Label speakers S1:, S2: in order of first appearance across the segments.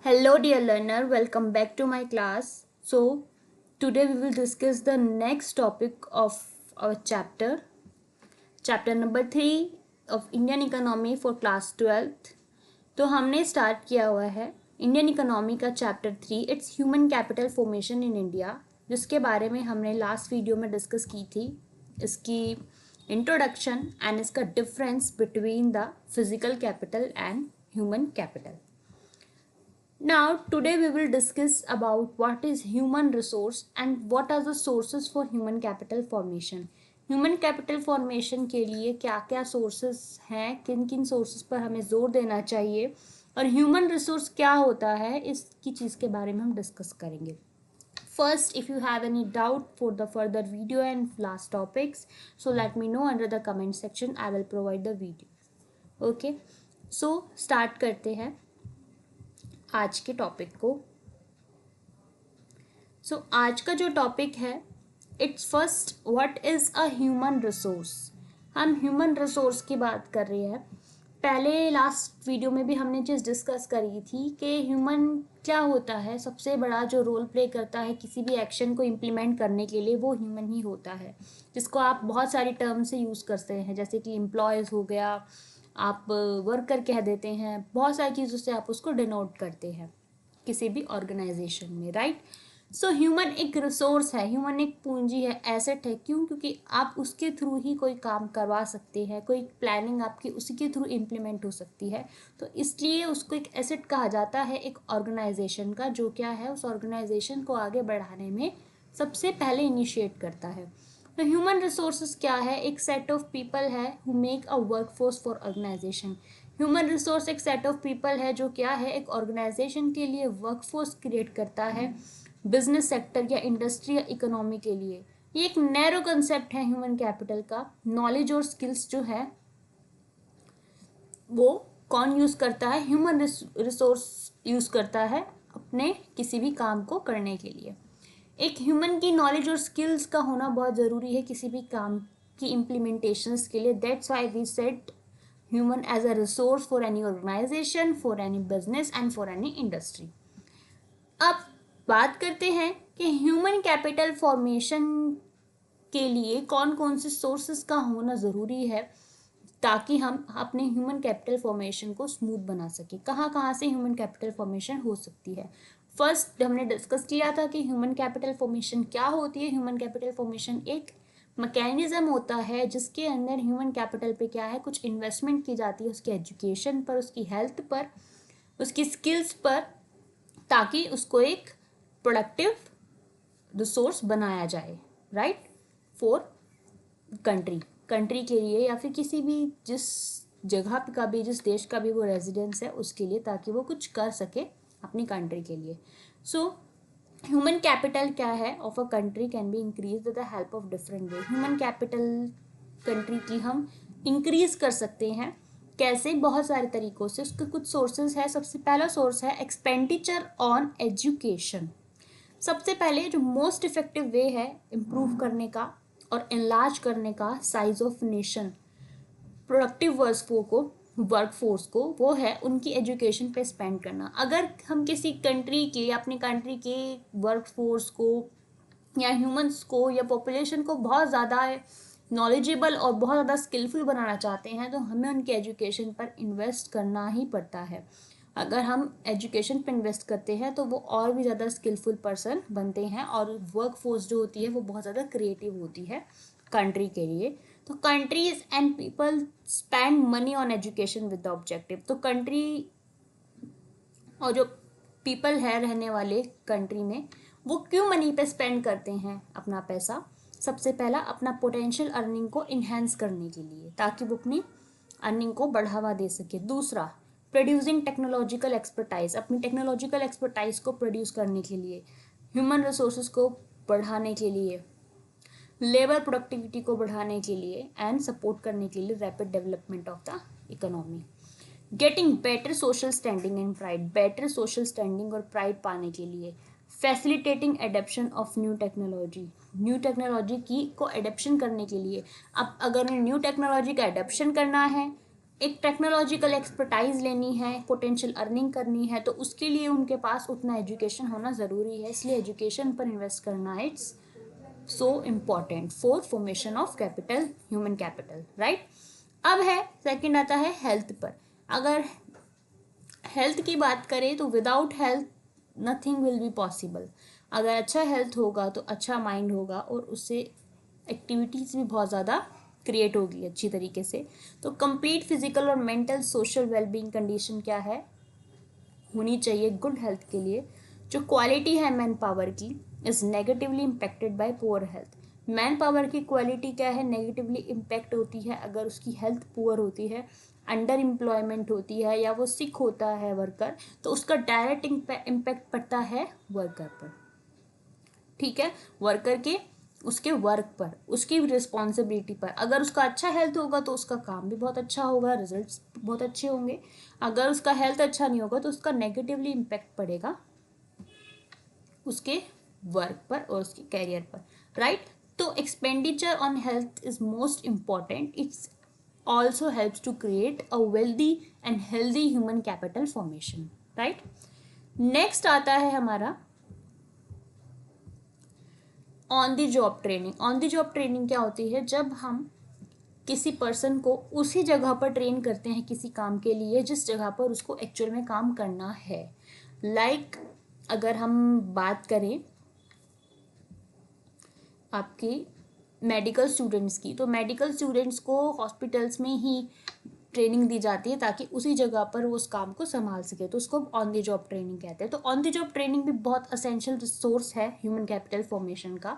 S1: Hello, dear learner. Welcome back to my class. So, today we will discuss the next topic of our chapter number 3 of Indian Economy for class 12th. तो हमने start किया हुआ है Indian economy का chapter 3 it's human capital formation in India, जिसके बारे में हमने लास्ट वीडियो में डिस्कस की थी, इसकी इंट्रोडक्शन एंड इसका difference between the physical capital and human capital. Now, today we will discuss about what is human resource and what are the sources for human capital formation. Human capital formation के लिए क्या क्या sources हैं, किन किन sources पर हमें जोर देना चाहिए और ह्यूमन रिसोर्स क्या होता है, इसकी चीज़ के बारे में हम डिस्कस करेंगे. First, if you have any doubt for the further video and last topics, so let me know under the comment section. I will provide the video. Okay, so start करते हैं आज के टॉपिक को. आज का जो topic है it's first what is a human resource. हम ह्यूमन रिसोर्स की बात कर रहे हैं. पहले लास्ट वीडियो में भी हमने चीज़ डिस्कस करी थी कि ह्यूमन क्या होता है. सबसे बड़ा जो रोल प्ले करता है किसी भी एक्शन को इम्प्लीमेंट करने के लिए वो ह्यूमन ही होता है, जिसको आप बहुत सारी टर्म से यूज़ करते हैं, जैसे कि एम्प्लॉयज़ हो गया, आप वर्कर कह देते हैं, बहुत सारी चीज़ों से आप उसको डिनोट करते हैं किसी भी ऑर्गेनाइजेशन में, राइट. सो ह्यूमन एक रिसोर्स है, ह्यूमन एक पूंजी है, एसेट है. क्यों? क्योंकि आप उसके थ्रू ही कोई काम करवा सकते हैं, कोई प्लानिंग आपकी उसी के थ्रू इम्प्लीमेंट हो सकती है. तो इसलिए उसको एक एसेट कहा जाता है एक ऑर्गेनाइजेशन का, जो क्या है उस ऑर्गेनाइजेशन को आगे बढ़ाने में सबसे पहले इनिशिएट करता है. तो ह्यूमन रिसोर्सेज क्या है? एक सेट ऑफ पीपल है who make a work force for organisation. Human resource एक सेट ऑफ पीपल है जो क्या है एक ऑर्गेनाइजेशन के लिए वर्क फोर्स क्रिएट करता है, बिजनेस सेक्टर या इंडस्ट्री या इकोनॉमी के लिए. ये एक नैरो कंसेप्ट है ह्यूमन कैपिटल का. नॉलेज और स्किल्स जो है वो कौन यूज़ करता है? ह्यूमन रिसोर्स यूज़ करता है अपने किसी भी काम को करने के लिए. एक ह्यूमन की नॉलेज और स्किल्स का होना बहुत ज़रूरी है किसी भी काम की इम्प्लीमेंटेशंस के लिए. That's why we set human as a resource for any organisation, for any business and for any industry. अब बात करते हैं कि ह्यूमन कैपिटल फॉर्मेशन के लिए कौन कौन से सोर्सेस का होना ज़रूरी है ताकि हम अपने ह्यूमन कैपिटल फॉर्मेशन को स्मूथ बना सकें. कहाँ कहाँ से ह्यूमन कैपिटल फॉर्मेशन हो सकती है? फर्स्ट हमने डिस्कस किया था कि ह्यूमन कैपिटल फॉर्मेशन क्या होती है. ह्यूमन कैपिटल फॉर्मेशन एक मैकेनिज्म होता है जिसके अंदर ह्यूमन कैपिटल पे क्या है कुछ इन्वेस्टमेंट की जाती है, उसकी एजुकेशन पर, उसकी हेल्थ पर, उसकी स्किल्स पर, ताकि उसको एक प्रोडक्टिव रिसोर्स बनाया जाए, राइट, फॉर कंट्री के लिए या फिर किसी भी जिस जगह का भी, जिस देश का भी वो रेजिडेंस है उसके लिए, ताकि वो कुछ कर सके अपनी कंट्री के लिए. सो ह्यूमन कैपिटल क्या है of a country can be increase with the help of different way. Human capital country की हम इंक्रीज कर सकते हैं. कैसे? बहुत सारे तरीक़ों से. उसके कुछ सोर्सेज है. सबसे पहला सोर्स है एक्सपेंडिचर ऑन एजुकेशन. सबसे पहले जो मोस्ट इफेक्टिव वे है इम्प्रूव करने का और एनलार्ज करने का size of nation, productive work force को, वो है उनकी एजुकेशन पे स्पेंड करना. अगर हम किसी कंट्री के, अपनी कंट्री के वर्क फोर्स को या ह्यूमंस को या पॉपुलेशन को बहुत ज़्यादा नॉलेजेबल और बहुत ज़्यादा स्किलफुल बनाना चाहते हैं तो हमें उनके एजुकेशन पर इन्वेस्ट करना ही पड़ता है. अगर हम एजुकेशन पर इन्वेस्ट करते हैं तो वो और भी ज़्यादा स्किलफुल पर्सन बनते हैं और वर्क फोर्स जो होती है वो बहुत ज़्यादा क्रिएटिव होती है कंट्री के लिए. तो countries and people spend money on education with the objective. तो कंट्री और जो पीपल है रहने वाले कंट्री में, वो क्यों मनी पे स्पेंड करते हैं अपना पैसा? सबसे पहला अपना पोटेंशियल अर्निंग को इन्हेंस करने के लिए, ताकि वो अपनी अर्निंग को बढ़ावा दे सके. दूसरा, प्रोड्यूसिंग टेक्नोलॉजिकल एक्सपर्टाइज, अपनी टेक्नोलॉजिकल एक्सपर्टाइज को प्रोड्यूस करने के लिए, ह्यूमन रिसोर्सेज को बढ़ाने के लिए, लेबर प्रोडक्टिविटी को बढ़ाने के लिए एंड सपोर्ट करने के लिए rapid development of the economy. Getting better social standing and pride, better social standing और प्राइड पाने के लिए. Facilitating adaptation of new technology की को एडेप्शन करने के लिए. अब अगर न्यू टेक्नोलॉजी का एडेप्शन करना है एक टेक्नोलॉजिकल एक्सपर्टाइज लेनी है, पोटेंशियल अर्निंग करनी है, तो उसके लिए उनके पास उतना एजुकेशन होना ज़रूरी है। इसलिए एजुकेशन पर इन्वेस्ट करना it's so important for formation of capital, human capital, right. अब है सेकंड आता है हेल्थ पर। अगर हेल्थ की बात करें तो without health nothing will be possible. अगर अच्छा हेल्थ होगा तो अच्छा माइंड होगा और उससे एक्टिविटीज़ भी बहुत ज़्यादा क्रिएट होगी अच्छी तरीके से। तो कंप्लीट फिजिकल और मेंटल सोशल वेलबींग कंडीशन क्या है, होनी चाहिए गुड हेल्थ के लिए। जो क्वालिटी है मैन पावर की is negatively impacted bye poor health. Man power की क्वालिटी क्या है, नेगेटिवली इम्पेक्ट होती है अगर उसकी हेल्थ पुअर होती है, अंडर एम्प्लॉयमेंट होती है या वो सिक होता है वर्कर, तो उसका डायरेक्ट इम्पैक्ट पड़ता है वर्कर पर, ठीक है, वर्कर के उसके वर्क पर, उसकी रिस्पॉन्सिबिलिटी पर। अगर उसका अच्छा हेल्थ होगा तो उसका काम भी बहुत अच्छा होगा, रिजल्ट्स बहुत अच्छे होंगे। अगर उसका हेल्थ अच्छा नहीं होगा तो उसका नेगेटिवली इम्पैक्ट पड़ेगा उसके वर्क पर और उसके कैरियर पर, राइट। तो expenditure on health is most important. It's also helps to create a wealthy and healthy human capital formation, right. Next आता है हमारा on the job training. On the job training क्या होती है, जब हम किसी पर्सन को उसी जगह पर ट्रेन करते हैं किसी काम के लिए जिस जगह पर उसको एक्चुअल में काम करना है। लाइक अगर हम बात करें आपकी मेडिकल स्टूडेंट्स की, तो मेडिकल स्टूडेंट्स को हॉस्पिटल्स में ही ट्रेनिंग दी जाती है ताकि उसी जगह पर वो उस काम को संभाल सके, तो उसको ऑन द जॉब ट्रेनिंग कहते हैं। तो ऑन द जॉब ट्रेनिंग भी बहुत असेंशियल रिसोर्स है ह्यूमन कैपिटल फॉर्मेशन का।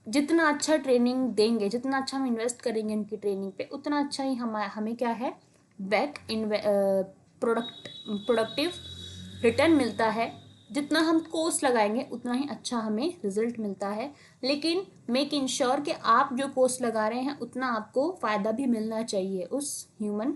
S1: जितना अच्छा ट्रेनिंग देंगे, जितना अच्छा हम इन्वेस्ट करेंगे उनकी ट्रेनिंग पे, उतना अच्छा ही हमें क्या है बैक इन प्रोडक्टिव रिटर्न मिलता है। जितना हम कोस्ट लगाएंगे उतना ही अच्छा हमें रिजल्ट मिलता है। लेकिन मेक इंश्योर कि आप जो कोस्ट लगा रहे हैं उतना आपको फ़ायदा भी मिलना चाहिए उस ह्यूमन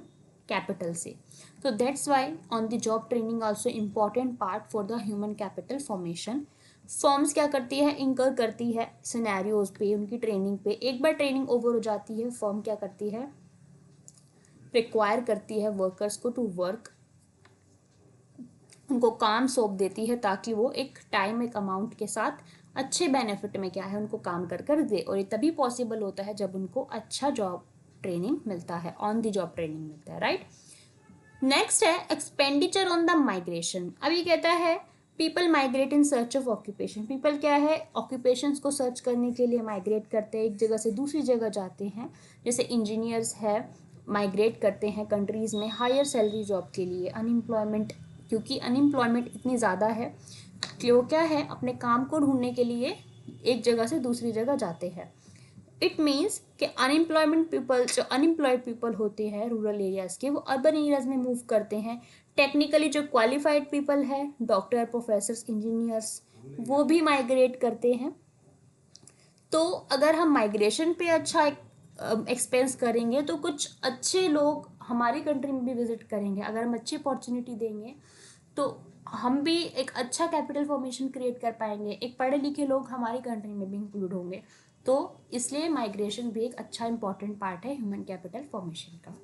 S1: कैपिटल से। तो that's why on the job training also important part for the human capital formation. Forms क्या करती है, इंकर करती है सिनेरियोज पे, उनकी ट्रेनिंग पे। एक बार ट्रेनिंग ओवर हो जाती है, फॉर्म क्या करती है, रिक्वायर करती है वर्कर्स को टू वर्क, उनको काम सौंप देती है ताकि वो एक टाइम एक अमाउंट के साथ अच्छे बेनिफिट में क्या है उनको काम कर दे। और ये तभी पॉसिबल होता है जब उनको अच्छा जॉब ट्रेनिंग मिलता है, ऑन द जॉब ट्रेनिंग मिलता है, राइट। नेक्स्ट है एक्सपेंडिचर ऑन द माइग्रेशन। अभी कहता है people migrate in search of occupation. People क्या है, ऑक्यूपेशंस को सर्च करने के लिए माइग्रेट करते हैं, एक जगह से दूसरी जगह जाते हैं। जैसे इंजीनियर्स है माइग्रेट करते हैं कंट्रीज़ में हायर सैलरी जॉब के लिए। अनएम्प्लॉयमेंट, क्योंकि अनएम्प्लॉयमेंट इतनी ज़्यादा है कि वो क्या है अपने काम को ढूंढने के लिए एक जगह से दूसरी जगह जाते हैं। इट मीन्स कि अनएम्प्लॉयमेंट पीपल, जो अनएम्प्लॉयड पीपल होते हैं रूरल एरियाज़ के, वो अर्बन एरियाज़ में मूव करते हैं। टेक्निकली जो क्वालिफाइड पीपल है, डॉक्टर, प्रोफेसर्स, इंजीनियर्स, वो भी माइग्रेट करते हैं। तो अगर हम माइग्रेशन पे अच्छा एक्सपेंस करेंगे तो कुछ अच्छे लोग हमारी कंट्री में भी विजिट करेंगे। अगर हम अच्छी अपॉर्चुनिटी देंगे तो हम भी एक अच्छा कैपिटल फॉर्मेशन क्रिएट कर पाएंगे, एक पढ़े लिखे लोग हमारी कंट्री में भी इंक्लूड होंगे। तो इसलिए माइग्रेशन भी एक अच्छा इंपॉर्टेंट पार्ट है ह्यूमन कैपिटल फॉर्मेशन का।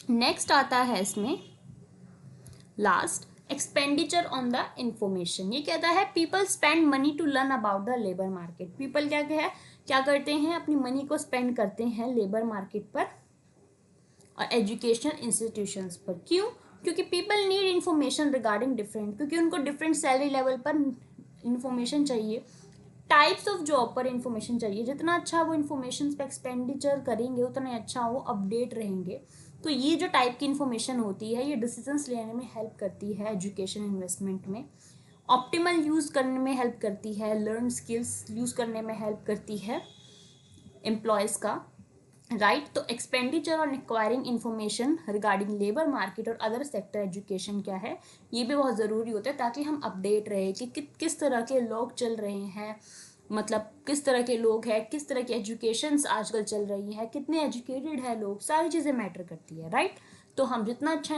S1: नेक्स्ट आता है इसमें last expenditure on the information. ये कहता है people spend money to learn about the labour market. People क्या करते हैं, अपनी मनी को स्पेंड करते हैं लेबर मार्केट पर और एजुकेशन इंस्टीट्यूशंस पर। क्यों, क्योंकि people need information regarding different, क्योंकि उनको डिफरेंट सैलरी लेवल पर इंफॉर्मेशन चाहिए, टाइप्स ऑफ जॉब पर इंफॉर्मेशन चाहिए। जितना अच्छा वो इन्फॉर्मेशन पे एक्सपेंडिचर करेंगे उतना अच्छा वो अपडेट रहेंगे। तो ये जो टाइप की इन्फॉर्मेशन होती है ये डिसीजंस लेने में हेल्प करती है, एजुकेशन इन्वेस्टमेंट में ऑप्टिमल यूज़ करने में हेल्प करती है, लर्न स्किल्स यूज़ करने में हेल्प करती है एम्प्लॉयज़ का, राइट। तो expenditure on acquiring information regarding labour market और अदर सेक्टर एजुकेशन क्या है, ये भी बहुत ज़रूरी होता है ताकि हम अपडेट रहे कि किस तरह के लोग चल रहे हैं, मतलब किस तरह के लोग हैं, किस तरह की एजुकेशंस आजकल चल रही हैं, कितने एजुकेटेड है लोग, सारी चीज़ें मैटर करती है, राइट। तो हम जितना अच्छा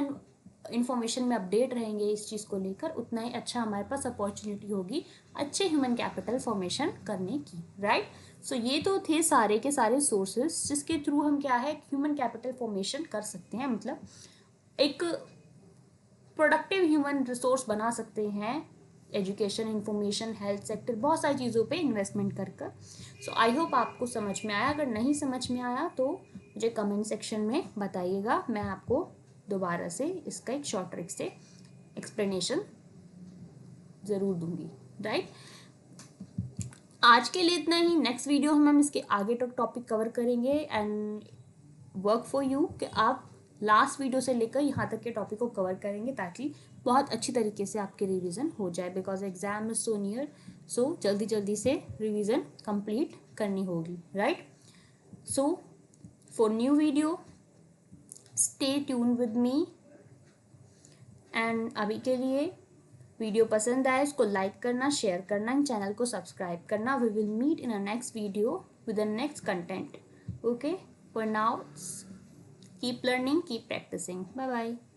S1: इंफॉर्मेशन में अपडेट रहेंगे इस चीज़ को लेकर, उतना ही अच्छा हमारे पास अपॉर्चुनिटी होगी अच्छे ह्यूमन कैपिटल फॉर्मेशन करने की, राइट। सो ये तो थे सारे के सारे सोर्सेस जिसके थ्रू हम क्या है ह्यूमन कैपिटल फॉर्मेशन कर सकते हैं, मतलब एक प्रोडक्टिव ह्यूमन रिसोर्स बना सकते हैं एजुकेशन, इंफॉर्मेशन, हेल्थ सेक्टर, बहुत सारी चीज़ों पे इन्वेस्टमेंट कर कर। सो आई होप आपको समझ में आया। अगर नहीं समझ में आया तो मुझे कमेंट सेक्शन में बताइएगा, मैं आपको दोबारा से इसका एक शॉर्ट ट्रिक से एक्सप्लेनेशन ज़रूर दूंगी, राइट। आज के लिए इतना ही। नेक्स्ट वीडियो में हम इसके आगे तक टॉपिक कवर करेंगे एंड वर्क फॉर यू कि आप लास्ट वीडियो से लेकर यहाँ तक के टॉपिक को कवर करेंगे ताकि बहुत अच्छी तरीके से आपकी रिवीजन हो जाए, because exam is so near. So जल्दी जल्दी से रिवीजन कंप्लीट करनी होगी, right. So for new video stay tuned with me and अभी के लिए वीडियो पसंद आए इसको लाइक करना, शेयर करना एंड चैनल को सब्सक्राइब करना। We will meet in a next video with a next content. Okay, for now keep learning, keep practicing. Bye bye.